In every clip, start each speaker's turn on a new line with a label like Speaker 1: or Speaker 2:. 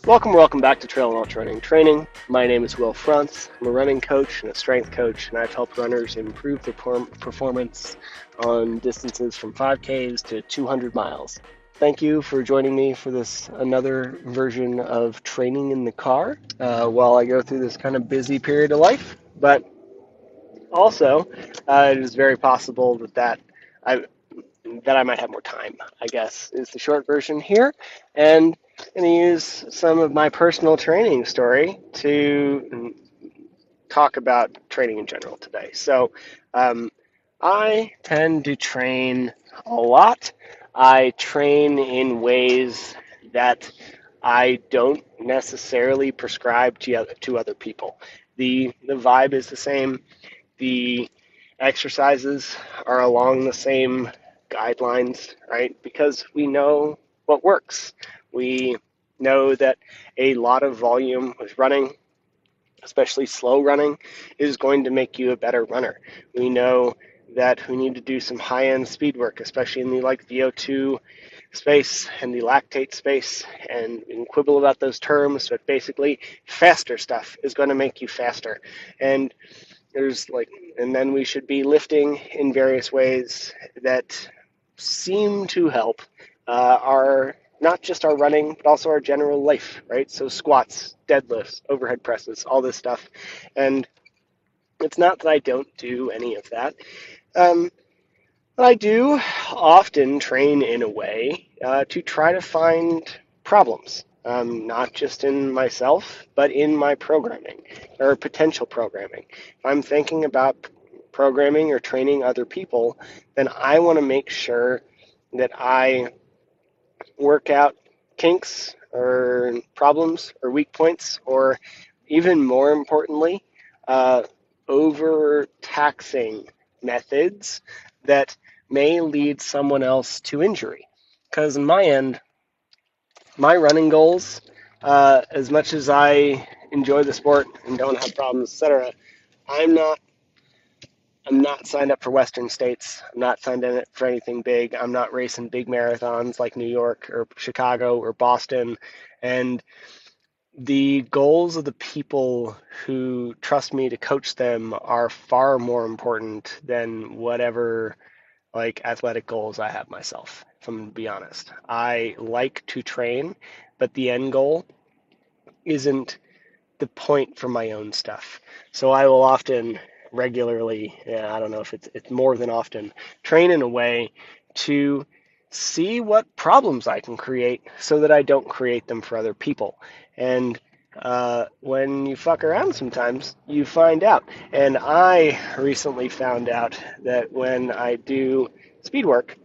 Speaker 1: Welcome back to Trail and Ultra Running Training. My name is Will Frantz. I'm a running coach and a strength coach, and I've helped runners improve their performance on distances from 5Ks to 200 miles. Thank you for joining me for this another version of training in the car while I go through this kind of busy period of life. But also, it is very possible I, that I might have more time, I guess, is the short version here. And I'm going to use some of my personal training story to talk about training in general today. So, I tend to train a lot. I train in ways that I don't necessarily prescribe to other people. The vibe is the same. The exercises are along the same guidelines, right? Because we know what works. We know that a lot of volume with running, especially slow running, is going to make you a better runner. We know that we need to do some high-end speed work, especially in the VO2 space and the lactate space, and we can quibble about those terms, but basically faster stuff is going to make you faster. And and then we should be lifting in various ways that seem to help our not just our running, but also our general life, right? So squats, deadlifts, overhead presses, all this stuff. And it's not that I don't do any of that. Um, but I do often train in a way to try to find problems, not just in myself, but in my programming or potential programming. If I'm thinking about programming or training other people, then I want to make sure that I work out kinks or problems or weak points, or even more importantly, overtaxing methods that may lead someone else to injury. Because in my end, my running goals, as much as I enjoy the sport and don't have problems, etc., I'm not I'm not signed up for Western States. I'm not signed up for anything big. I'm not racing big marathons like New York or Chicago or Boston. And the goals of the people who trust me to coach them are far more important than whatever athletic goals I have myself, if I'm going to be honest. I like to train, but the end goal isn't the point for my own stuff. So I will often regularly, I don't know if it's more than often, train in a way to see what problems I can create so that I don't create them for other people. And when you fuck around sometimes, you find out. And I recently found out that when I do speed work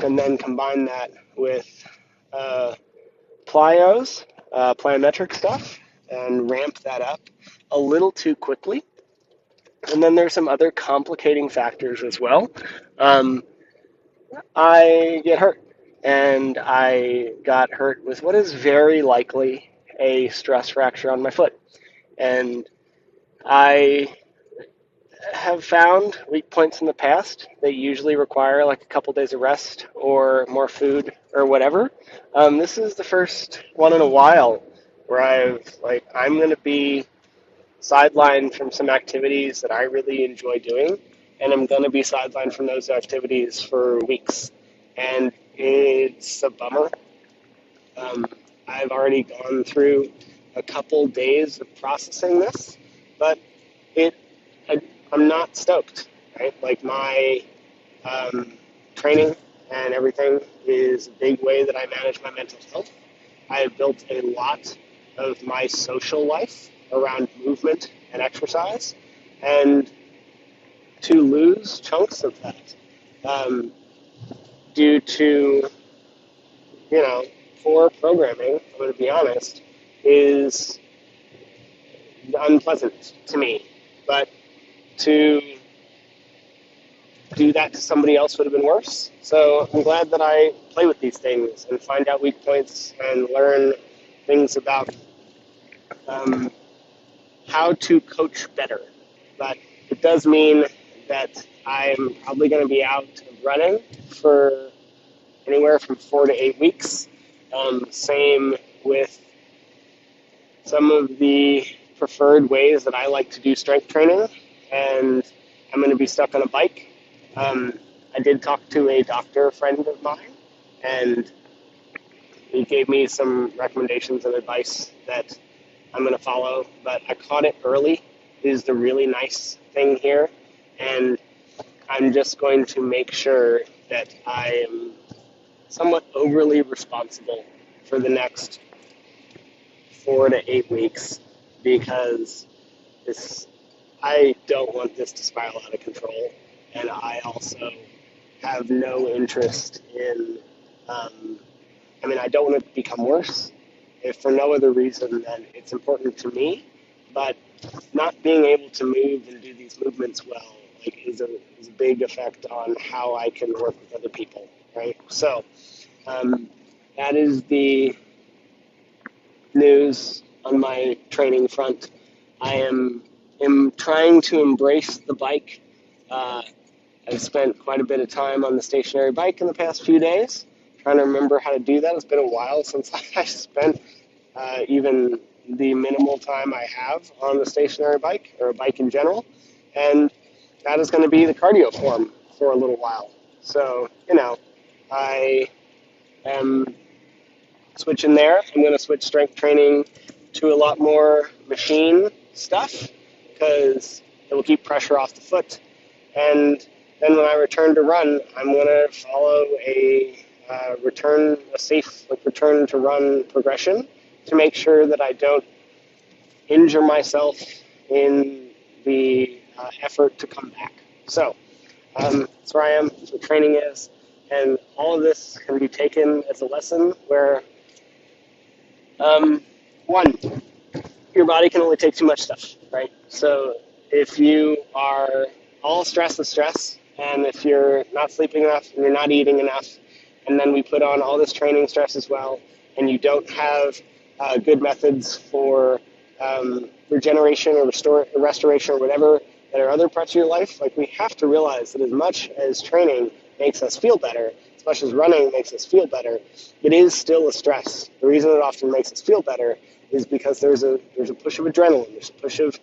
Speaker 1: and then combine that with uh, plyometric stuff, and ramp that up a little too quickly. And then there's some other complicating factors as well. Um, I get hurt, and I got hurt with what is very likely a stress fracture on my foot. And I have found weak points in the past. They usually require like a couple days of rest or more food or whatever. This is the first one in a while where I'm going to be sidelined from some activities that I really enjoy doing, and I'm going to be sidelined from those activities for weeks. And it's a bummer. Um, I've already gone through a couple days of processing this, but it I, I'm not stoked, right? Like my um, training and everything is a big way that I manage my mental health. I have built a lot of my social life around movement and exercise, and to lose chunks of that um, due to, poor programming, I'm going to be honest, is unpleasant to me. But to do that to somebody else would have been worse. So I'm glad that I play with these things and find out weak points and learn things about um, how to coach better. But it does mean that I'm probably going to be out running for anywhere from 4 to 8 weeks. Same with some of the preferred ways that I like to do strength training, and I'm going to be stuck on a bike. I did talk to a doctor friend of mine, and he gave me some recommendations and advice that I'm going to follow, but I caught it early is the really nice thing here, and I'm just going to make sure that I am somewhat overly responsible for the next 4 to 8 weeks because this I don't want this to spiral out of control, and I also have no interest in. I don't want it to become worse, if for no other reason than it's important to me. But not being able to move and do these movements well, is a big effect on how I can work with other people, right? So um, that is the news on my training front. I am trying to embrace the bike. Uh, I've spent quite a bit of time on the stationary bike in the past few days, trying to remember how to do that. It's been a while since I spent even the minimal time I have on the stationary bike or a bike in general, and that is going to be the cardio form for a little while. So, I am switching there. I'm going to switch strength training to a lot more machine stuff because it will keep pressure off the foot. And then when I return to run, I'm going to follow a safe return to run progression to make sure that I don't injure myself in the effort to come back. So that's where I am, that's what training is. And all of this can be taken as a lesson where, one, your body can only take too much stuff, right? So if you are all stress is stress, and if you're not sleeping enough and you're not eating enough, and then we put on all this training stress as well, and you don't have good methods for regeneration or restoration or whatever that are other parts of your life, like we have to realize that as much as training makes us feel better, as much as running makes us feel better, it is still a stress. The reason it often makes us feel better is because there's a push of adrenaline, there's a push of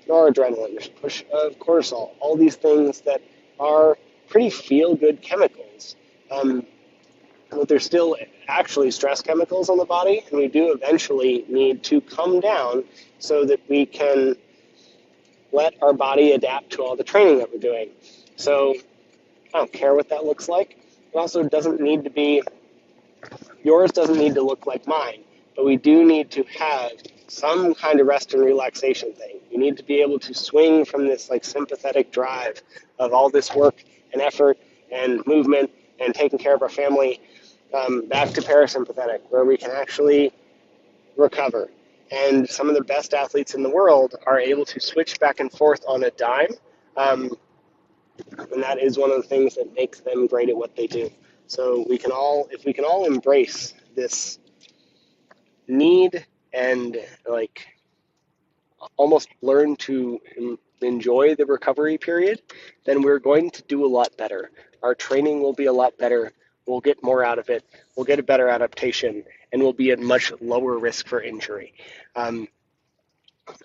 Speaker 1: noradrenaline, there's a push of cortisol, all these things that are pretty feel-good chemicals. But they're still actually stress chemicals on the body, and we do eventually need to come down so that we can let our body adapt to all the training that we're doing. So I don't care what that looks like. It also doesn't need to be, yours doesn't need to look like mine, but we do need to have some kind of rest and relaxation thing. We need to be able to swing from this sympathetic drive of all this work and effort and movement and taking care of our family back to parasympathetic, where we can actually recover. And some of the best athletes in the world are able to switch back and forth on a dime. And that is one of the things that makes them great at what they do. So if we can all embrace this need and almost learn to enjoy the recovery period, then we're going to do a lot better. Our training will be a lot better. We'll get more out of it. We'll get a better adaptation, and we'll be at much lower risk for injury.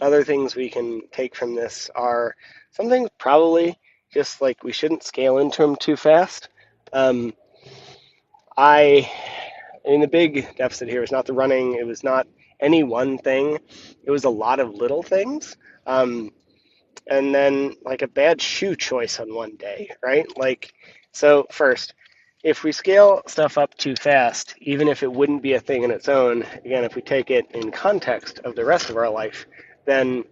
Speaker 1: Other things we can take from this are some things probably just we shouldn't scale into them too fast. Um, the big deficit here was not the running. It was not any one thing. It was a lot of little things. And then a bad shoe choice on one day, right? So first, if we scale stuff up too fast, even if it wouldn't be a thing in its own, again, if we take it in context of the rest of our life, then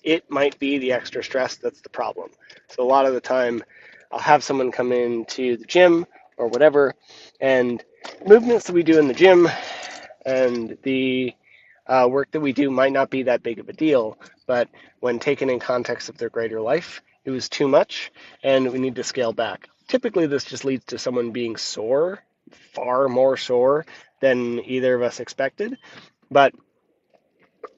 Speaker 1: it might be the extra stress that's the problem. So a lot of the time, I'll have someone come into the gym or whatever, and movements that we do in the gym and the work that we do might not be that big of a deal, but when taken in context of their greater life, it was too much, and we need to scale back. Typically, this just leads to someone being sore, far more sore than either of us expected, but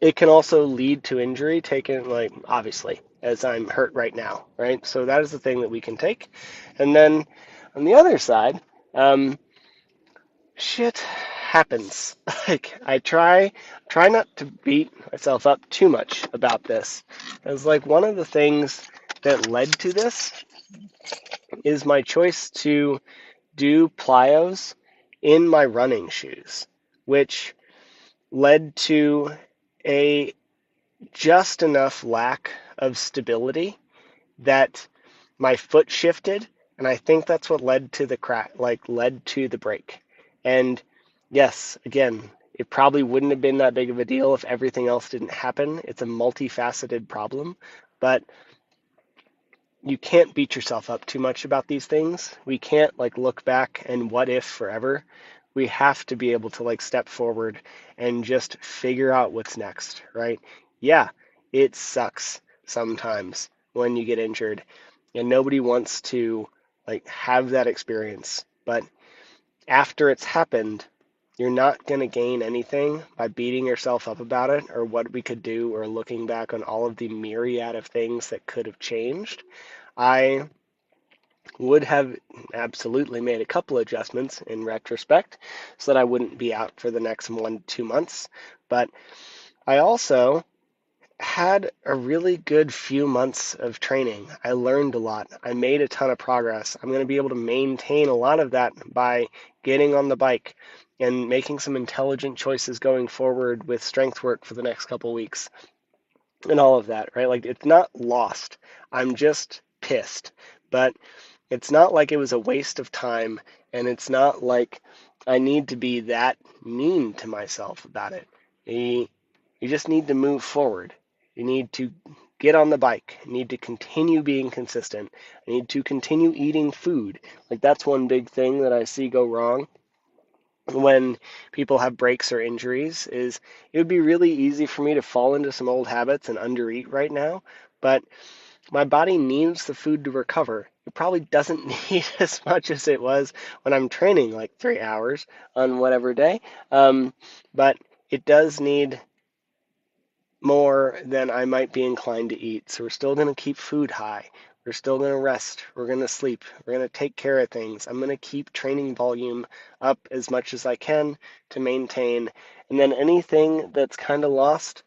Speaker 1: it can also lead to injury taken, obviously, as I'm hurt right now, right? So that is the thing that we can take. And then on the other side, shit, happens. Like I try not to beat myself up too much about this. As like one of the things that led to this is my choice to do plyos in my running shoes, which led to a just enough lack of stability that my foot shifted, and I think that's what led to the crack, like led to the break. And yes, again, it probably wouldn't have been that big of a deal if everything else didn't happen. It's a multifaceted problem, but you can't beat yourself up too much about these things. We can't like look back and what if forever. We have to be able to like step forward and just figure out what's next, right? Yeah, it sucks sometimes when you get injured and nobody wants to like have that experience. But after it's happened, you're not going to gain anything by beating yourself up about it or what we could do or looking back on all of the myriad of things that could have changed. I would have absolutely made a couple adjustments in retrospect so that I wouldn't be out for the next 1 to 2 months. But I also had a really good few months of training. I learned a lot. I made a ton of progress. I'm going to be able to maintain a lot of that by getting on the bike and making some intelligent choices going forward with strength work for the next couple weeks and all of that, right? Like it's not lost. I'm just pissed. But it's not like it was a waste of time, and it's not like I need to be that mean to myself about it. You just need to move forward. You need to get on the bike. You need to continue being consistent. You need to continue eating food. Like that's one big thing that I see go wrong when people have breaks or injuries is it would be really easy for me to fall into some old habits and undereat right now, but my body needs the food to recover. It probably doesn't need as much as it was when I'm training like 3 hours on whatever day, but it does need more than I might be inclined to eat. So we're still going to keep food high. We're still going to rest. We're going to sleep. We're going to take care of things. I'm going to keep training volume up as much as I can to maintain. And then anything that's kind of lost,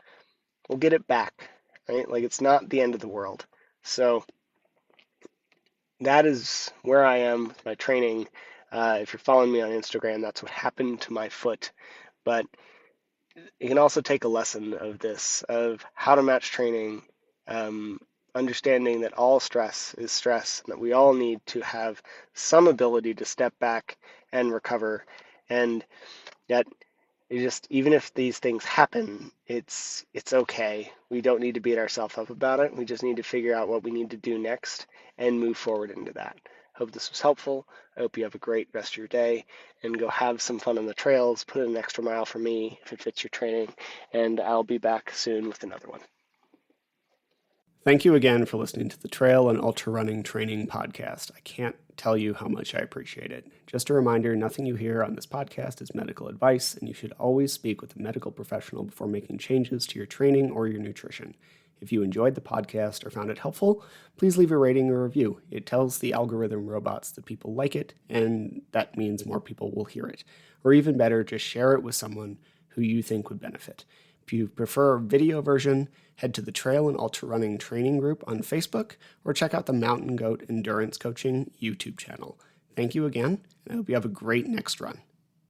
Speaker 1: we'll get it back, right? Like it's not the end of the world. So that is where I am with my training. If you're following me on Instagram, that's what happened to my foot. But you can also take a lesson of this, of how to match training, understanding that all stress is stress, and that we all need to have some ability to step back and recover, and that you just even if these things happen, it's okay. We don't need to beat ourselves up about it. We just need to figure out what we need to do next and move forward into that. Hope this was helpful. I hope you have a great rest of your day and go have some fun on the trails. Put in an extra mile for me if it fits your training, and I'll be back soon with another one.
Speaker 2: Thank you again for listening to the Trail and Ultra Running Training Podcast. I can't tell you how much I appreciate it. Just a reminder, nothing you hear on this podcast is medical advice, and you should always speak with a medical professional before making changes to your training or your nutrition. If you enjoyed the podcast or found it helpful, please leave a rating or review. It tells the algorithm robots that people like it, and that means more people will hear it. Or even better, just share it with someone who you think would benefit. If you prefer a video version, head to the Trail and Ultra Running Training Group on Facebook or check out the Mountain Goat Endurance Coaching YouTube channel. Thank you again, and I hope you have a great next run.